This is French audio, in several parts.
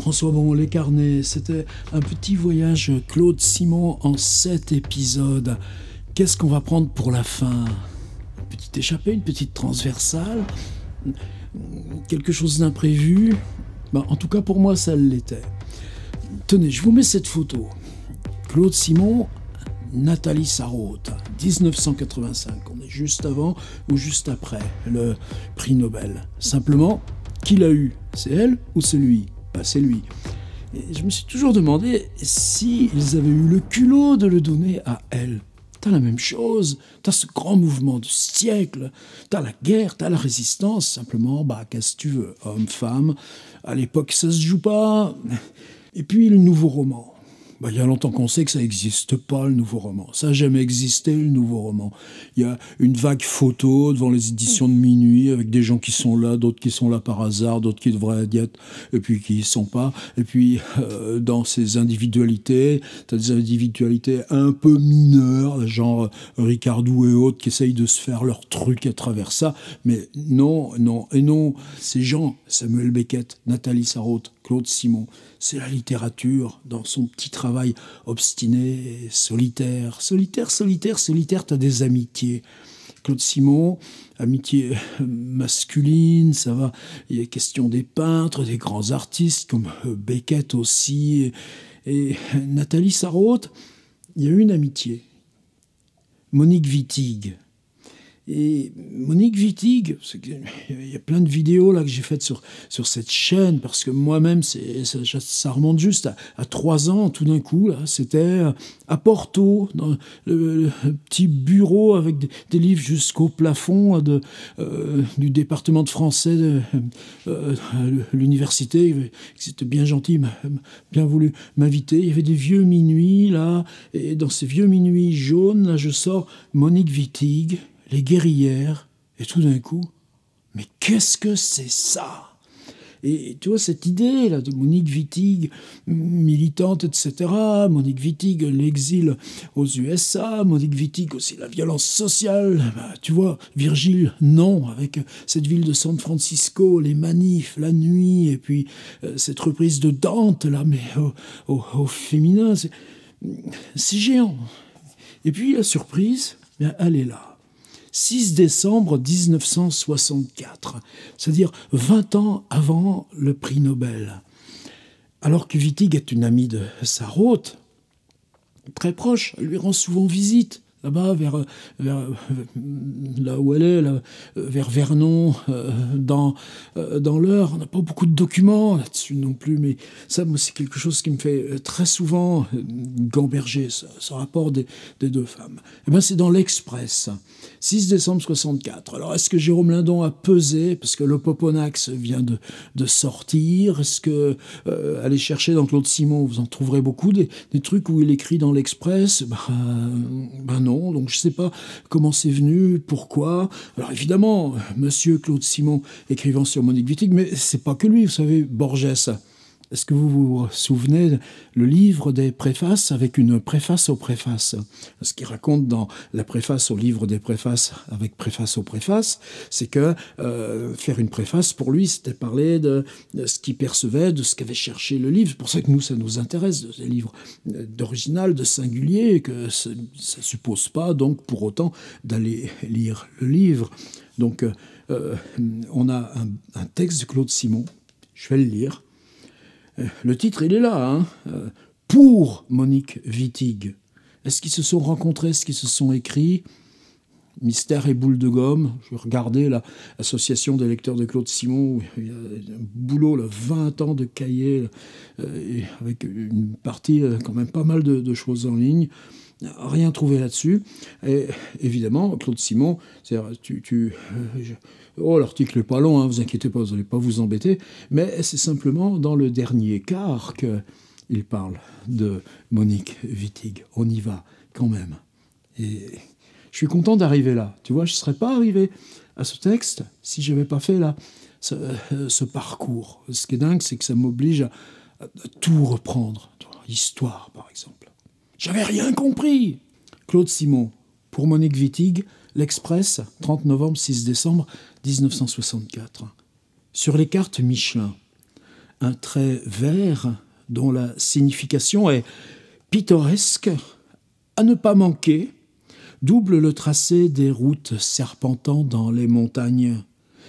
François Bon, les carnets, c'était un petit voyage Claude Simon en 7 épisodes. Qu'est-ce qu'on va prendre pour la fin? Une petite échappée, une petite transversale? Quelque chose d'imprévu? En tout cas, pour moi, ça l'était. Tenez, je vous mets cette photo. Claude Simon, Nathalie Sarraute, 1985. On est juste avant ou juste après le prix Nobel. Simplement, qui l'a eu? C'est elle ou c'est lui? C'est lui. Et je me suis toujours demandé s'ils avaient eu le culot de le donner à elle. T'as la même chose, t'as ce grand mouvement du siècle, t'as la guerre, t'as la résistance, simplement, qu'est-ce que tu veux, homme, femme, à l'époque ça se joue pas. Et puis le nouveau roman. Il y a longtemps qu'on sait que ça n'existe pas, le nouveau roman. Ça n'a jamais existé, le nouveau roman. Il y a une vague photo devant les éditions de minuit, avec des gens qui sont là, d'autres qui sont là par hasard, d'autres qui devraient y être, et puis qui y sont pas. Et puis, dans ces individualités, tu as des individualités un peu mineures, genre Ricardou et autres, qui essayent de se faire leur truc à travers ça. Mais non, ces gens, Samuel Beckett, Nathalie Sarraute, Claude Simon, c'est la littérature dans son petit travail obstiné, solitaire, t'as des amitiés. Claude Simon, amitié masculine, ça va, il y a question des peintres, des grands artistes comme Beckett aussi, et Nathalie Sarraute, il y a une amitié, Monique Wittig. Et Monique Wittig, il y a plein de vidéos là que j'ai faites sur cette chaîne, parce que moi-même, ça remonte juste à 3 ans, tout d'un coup. Là, c'était à Porto, dans le petit bureau avec des livres jusqu'au plafond du département de français de l'université. C'était bien gentil, m'a bien voulu m'inviter. Il y avait des vieux minuits, là, et dans ces vieux minuits jaunes, là, je sors Monique Wittig, Les guerrières, et tout d'un coup, mais qu'est-ce que c'est ça? Et tu vois, cette idée là de Monique Wittig, militante, etc., Monique Wittig, l'exil aux USA, Monique Wittig aussi, la violence sociale, tu vois, Virgile, non, avec cette ville de San Francisco, les manifs, la nuit, et puis cette reprise de Dante, là, mais au féminin, c'est géant. Et puis la surprise, elle est là. 6 décembre 1964, c'est-à-dire 20 ans avant le prix Nobel. Alors que Wittig est une amie de Sarraute, très proche, elle lui rend souvent visite, là-bas, vers là où elle est, là, vers Vernon, dans l'Eure. On n'a pas beaucoup de documents là-dessus non plus, mais ça, moi, c'est quelque chose qui me fait très souvent gamberger, ce rapport des deux femmes. C'est dans l'Express, 6 décembre 64. Alors, est-ce que Jérôme Lindon a pesé, parce que le Poponax vient de sortir? Est-ce que aller chercher dans Claude Simon, vous en trouverez beaucoup, des trucs où il écrit dans l'Express? Non, donc je ne sais pas comment c'est venu, pourquoi. Alors évidemment, monsieur Claude Simon écrivant sur Monique Wittig, mais c'est pas que lui, vous savez, Borges. Est-ce que vous vous souvenez le livre des préfaces avec une préface aux préfaces? Ce qu'il raconte dans la préface au livre des préfaces avec préface aux préfaces, c'est que faire une préface pour lui, c'était parler de ce qu'il percevait, de ce qu'avait cherché le livre. C'est pour ça que nous, ça nous intéresse, des livres d'original, de singulier, et que ça ne suppose pas donc pour autant d'aller lire le livre. Donc on a un texte de Claude Simon, je vais le lire. Le titre, il est là, pour Monique Wittig. Est-ce qu'ils se sont rencontrés, est-ce qu'ils se sont écrits? Mystère et boule de gomme. Je vais regarder l'association des lecteurs de Claude Simon, où il y a un boulot, 20 ans de cahiers, avec une partie, quand même pas mal de choses en ligne. Rien trouvé là-dessus. Et évidemment, Claude Simon, l'article n'est pas long, vous inquiétez pas, vous n'allez pas vous embêter, mais c'est simplement dans le dernier quart qu'il parle de Monique Wittig. On y va quand même. Et je suis content d'arriver là. Tu vois, je ne serais pas arrivé à ce texte si je n'avais pas fait ce parcours. Ce qui est dingue, c'est que ça m'oblige à tout reprendre. L'histoire, par exemple. J'avais rien compris. Claude Simon, pour Monique Wittig, L'Express, 30 novembre, 6 décembre 1964. Sur les cartes Michelin, un trait vert dont la signification est pittoresque, à ne pas manquer, double le tracé des routes serpentant dans les montagnes,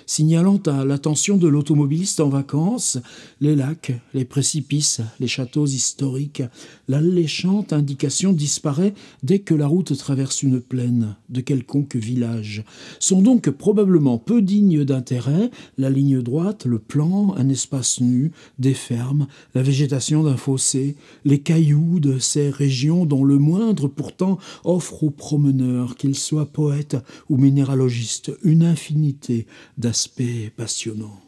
signalant à l'attention de l'automobiliste en vacances les lacs, les précipices, les châteaux historiques. L'alléchante indication disparaît dès que la route traverse une plaine de quelconque village. Sont donc probablement peu dignes d'intérêt la ligne droite, le plan, un espace nu, des fermes, la végétation d'un fossé, les cailloux de ces régions dont le moindre pourtant offre aux promeneurs, qu'ils soient poètes ou minéralogistes, une infinité d'aspects passionnants.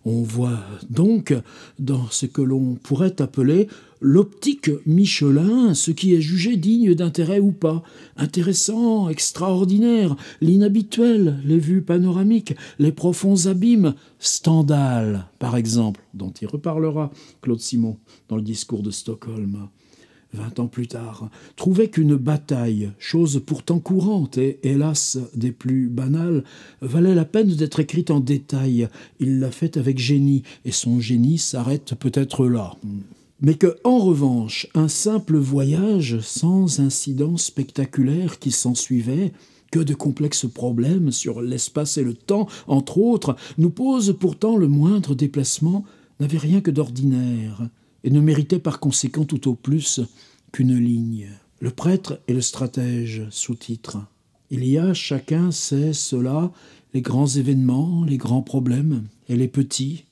On voit donc dans ce que l'on pourrait appeler l'optique Michelin, ce qui est jugé digne d'intérêt ou pas, intéressant, extraordinaire, l'inhabituel, les vues panoramiques, les profonds abîmes, Stendhal, par exemple, dont il reparlera Claude Simon dans le discours de Stockholm. 20 ans plus tard, trouvait qu'une bataille, chose pourtant courante et hélas des plus banales, valait la peine d'être écrite en détail. Il l'a faite avec génie, et son génie s'arrête peut-être là. Mais que, en revanche, un simple voyage sans incident spectaculaire qui s'ensuivait, que de complexes problèmes sur l'espace et le temps, entre autres, nous pose pourtant le moindre déplacement, n'avait rien que d'ordinaire, et ne méritait par conséquent tout au plus qu'une ligne. Le prêtre et le stratège, sous-titre. Il y a, chacun sait cela, les grands événements, les grands problèmes, et les petits.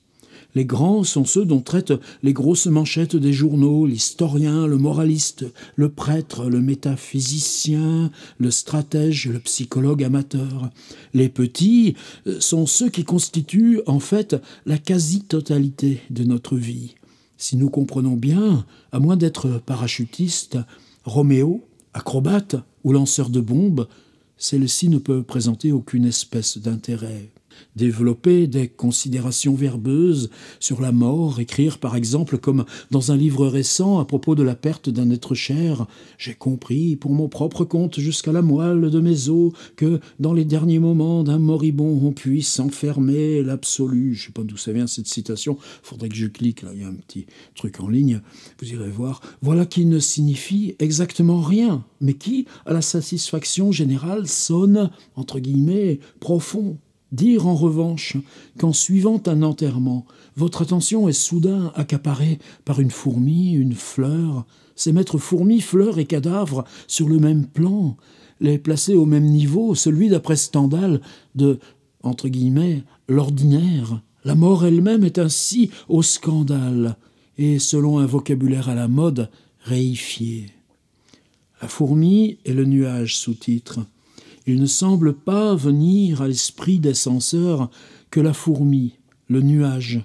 Les grands sont ceux dont traitent les grosses manchettes des journaux, l'historien, le moraliste, le prêtre, le métaphysicien, le stratège, le psychologue amateur. Les petits sont ceux qui constituent en fait la quasi-totalité de notre vie. Si nous comprenons bien, à moins d'être parachutiste, Roméo, acrobate ou lanceur de bombes, celle-ci ne peut présenter aucune espèce d'intérêt. Développer des considérations verbeuses sur la mort, écrire par exemple comme dans un livre récent à propos de la perte d'un être cher, j'ai compris pour mon propre compte jusqu'à la moelle de mes os que dans les derniers moments d'un moribond on puisse enfermer l'absolu. Je ne sais pas d'où ça vient cette citation, faudrait que je clique, là il y a un petit truc en ligne, vous irez voir. Voilà qui ne signifie exactement rien, mais qui, à la satisfaction générale, sonne, entre guillemets, profond. Dire en revanche qu'en suivant un enterrement, votre attention est soudain accaparée par une fourmi, une fleur, c'est mettre fourmi, fleur et cadavre sur le même plan, les placer au même niveau, celui d'après Stendhal de, entre guillemets, l'ordinaire. La mort elle-même est ainsi au scandale, et selon un vocabulaire à la mode, réifiée. La fourmi et le nuage, sous-titre. Il ne semble pas venir à l'esprit des censeurs que la fourmi, le nuage,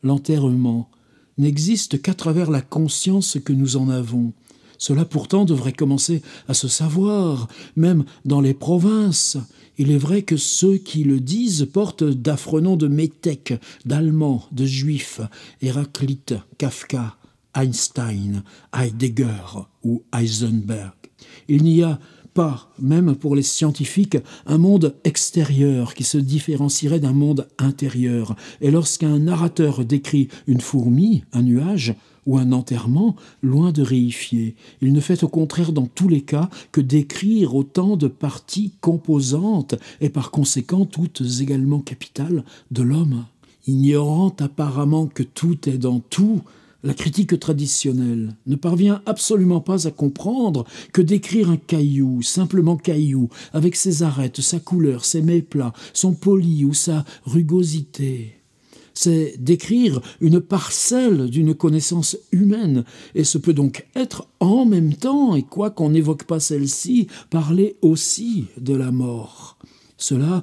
l'enterrement n'existent qu'à travers la conscience que nous en avons. Cela pourtant devrait commencer à se savoir, même dans les provinces. Il est vrai que ceux qui le disent portent d'affreux noms de métèques, d'allemands, de juifs, Héraclite, Kafka, Einstein, Heidegger ou Heisenberg. Il n'y a pas, même pour les scientifiques, un monde extérieur qui se différencierait d'un monde intérieur. Et lorsqu'un narrateur décrit une fourmi, un nuage ou un enterrement, loin de réifier, il ne fait au contraire dans tous les cas que décrire autant de parties composantes et par conséquent toutes également capitales de l'homme. Ignorant apparemment que tout est dans tout, la critique traditionnelle ne parvient absolument pas à comprendre que décrire un caillou, simplement caillou, avec ses arêtes, sa couleur, ses méplats, son poli ou sa rugosité, c'est décrire une parcelle d'une connaissance humaine, et ce peut donc être en même temps, et quoi qu'on n'évoque pas celle-ci, parler aussi de la mort. Cela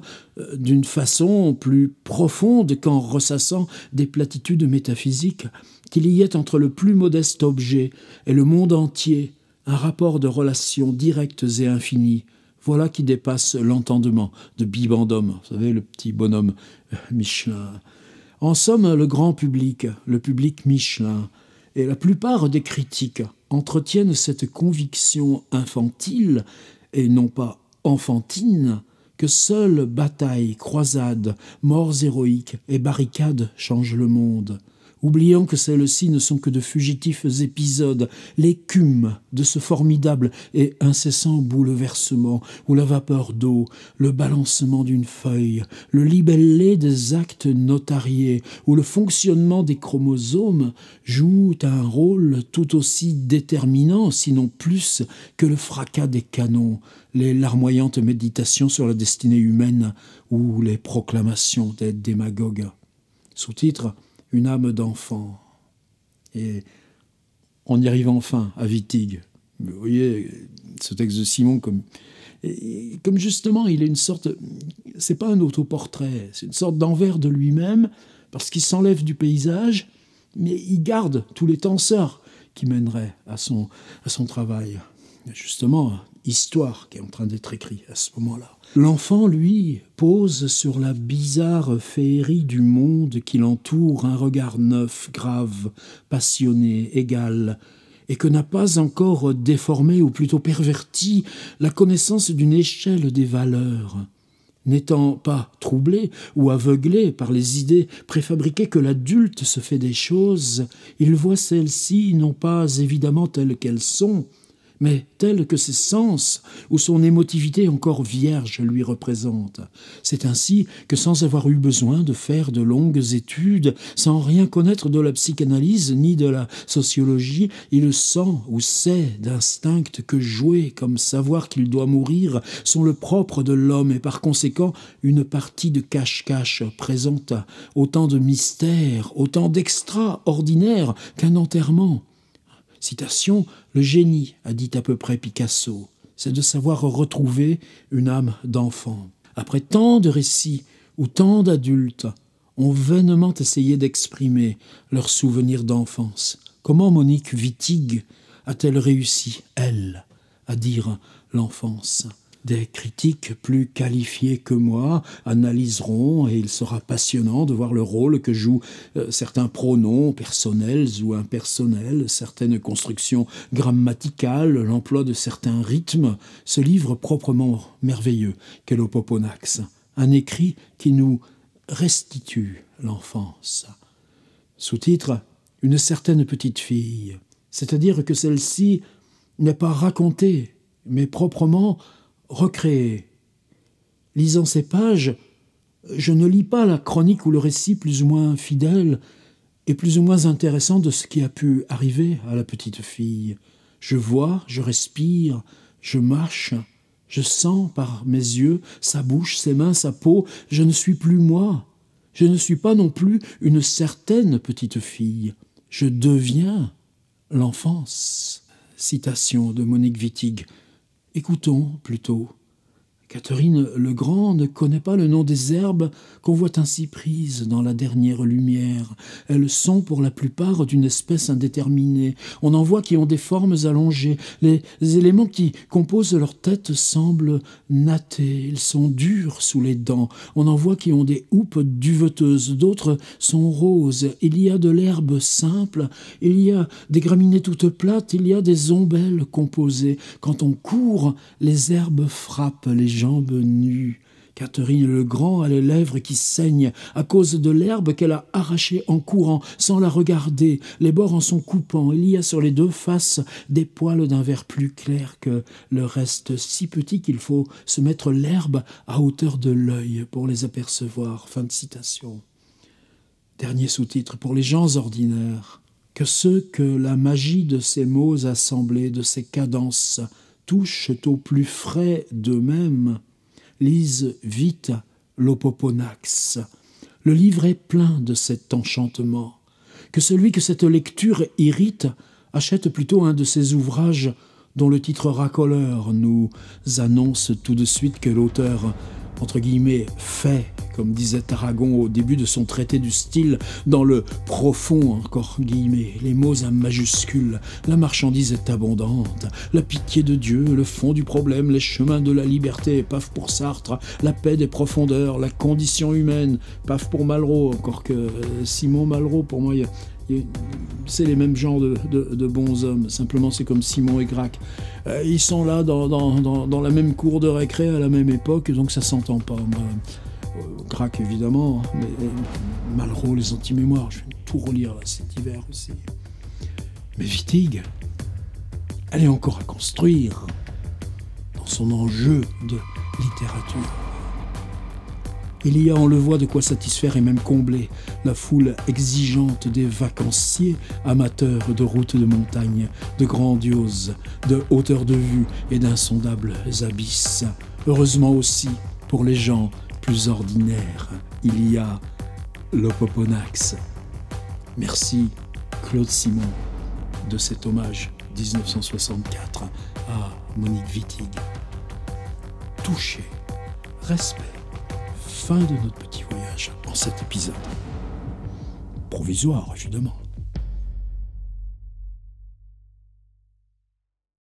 d'une façon plus profonde qu'en ressassant des platitudes métaphysiques, qu'il y ait entre le plus modeste objet et le monde entier un rapport de relations directes et infinies. Voilà qui dépasse l'entendement de Bibendum, vous savez, le petit bonhomme Michelin. En somme, le grand public, le public Michelin, et la plupart des critiques entretiennent cette conviction infantile, et non pas enfantine, que seules batailles, croisades, morts héroïques et barricades changent le monde. oubliant que celles-ci ne sont que de fugitifs épisodes, l'écume de ce formidable et incessant bouleversement où la vapeur d'eau, le balancement d'une feuille, le libellé des actes notariés, où le fonctionnement des chromosomes joue un rôle tout aussi déterminant, sinon plus, que le fracas des canons, les larmoyantes méditations sur la destinée humaine ou les proclamations des démagogues. Sous-titre « Une âme d'enfant ». Et on y arrive enfin à Wittig. Vous voyez, ce texte de Simon, comme justement, il est une sorte... C'est pas un autoportrait, c'est une sorte d'envers de lui-même, parce qu'il s'enlève du paysage, mais il garde tous les tenseurs qui mèneraient à son travail. Justement, histoire qui est en train d'être écrite à ce moment-là. L'enfant, lui, pose sur la bizarre féerie du monde qui l'entoure un regard neuf, grave, passionné, égal, et que n'a pas encore déformé ou plutôt perverti la connaissance d'une échelle des valeurs. N'étant pas troublé ou aveuglé par les idées préfabriquées que l'adulte se fait des choses, il voit celles-ci non pas évidemment telles qu'elles sont, mais telle que ses sens ou son émotivité encore vierge lui représente. C'est ainsi que sans avoir eu besoin de faire de longues études, sans rien connaître de la psychanalyse ni de la sociologie, il sent ou sait d'instinct que jouer comme savoir qu'il doit mourir sont le propre de l'homme et par conséquent une partie de cache-cache présente autant de mystères, autant d'extraordinaire qu'un enterrement. Citation, le génie, a dit à peu près Picasso, c'est de savoir retrouver une âme d'enfant. Après tant de récits où tant d'adultes ont vainement essayé d'exprimer leurs souvenirs d'enfance, comment Monique Wittig a-t-elle réussi, elle, à dire l'enfance ? Des critiques plus qualifiés que moi analyseront, et il sera passionnant de voir le rôle que jouent certains pronoms personnels ou impersonnels, certaines constructions grammaticales, l'emploi de certains rythmes, ce livre proprement merveilleux qu'est l'Opoponax, un écrit qui nous restitue l'enfance. Sous-titre « Une certaine petite fille », c'est-à-dire que celle-ci n'est pas racontée, mais proprement recréé. Lisant ces pages, je ne lis pas la chronique ou le récit plus ou moins fidèle et plus ou moins intéressant de ce qui a pu arriver à la petite fille. Je vois, je respire, je mâche, je sens par mes yeux, sa bouche, ses mains, sa peau. Je ne suis plus moi. Je ne suis pas non plus une certaine petite fille. Je deviens l'enfance. Citation de Monique Wittig. Écoutons plutôt. Catherine Legrand ne connaît pas le nom des herbes qu'on voit ainsi prises dans la dernière lumière. Elles sont pour la plupart d'une espèce indéterminée. On en voit qui ont des formes allongées. Les éléments qui composent leur tête semblent nattés. Ils sont durs sous les dents. On en voit qui ont des houppes duveteuses. D'autres sont roses. Il y a de l'herbe simple. Il y a des graminées toutes plates. Il y a des ombelles composées. Quand on court, les herbes frappent les jambes nues. Catherine Legrand a les lèvres qui saignent à cause de l'herbe qu'elle a arrachée en courant, sans la regarder. Les bords en sont coupants. Il y a sur les deux faces des poils d'un vert plus clair que le reste, si petit qu'il faut se mettre l'herbe à hauteur de l'œil pour les apercevoir. Fin de citation. Dernier sous-titre, pour les gens ordinaires, que ceux que la magie de ces mots assemblés, de ces cadences, touchent au plus frais d'eux-mêmes, lisent vite l'Opoponax. Le livre est plein de cet enchantement. Que celui que cette lecture irrite achète plutôt un de ces ouvrages dont le titre racoleur nous annonce tout de suite que l'auteur, entre guillemets, fait, comme disait Aragon au début de son traité du style, dans le profond, encore guillemets, les mots à majuscules. La marchandise est abondante, la pitié de Dieu, le fond du problème, les chemins de la liberté, paf pour Sartre, la paix des profondeurs, la condition humaine, paf pour Malraux, encore que Simon Malraux, pour moi, c'est les mêmes genres de bons hommes, simplement c'est comme Simon et Gracq. Ils sont là dans la même cour de récré à la même époque, donc ça s'entend pas. Grac évidemment, mais Malraux, les anti-mémoires, je vais tout relire là cet hiver aussi. Mais Wittig, elle est encore à construire dans son enjeu de littérature. Il y a, on le voit, de quoi satisfaire et même combler la foule exigeante des vacanciers, amateurs de routes de montagne, de grandioses, de hauteurs de vue et d'insondables abysses. Heureusement aussi, pour les gens plus ordinaires, il y a l'Opoponax. Merci Claude Simon de cet hommage 1964 à Monique Wittig. Touché, respect. Fin de notre petit voyage en cet épisode. Provisoire, évidemment.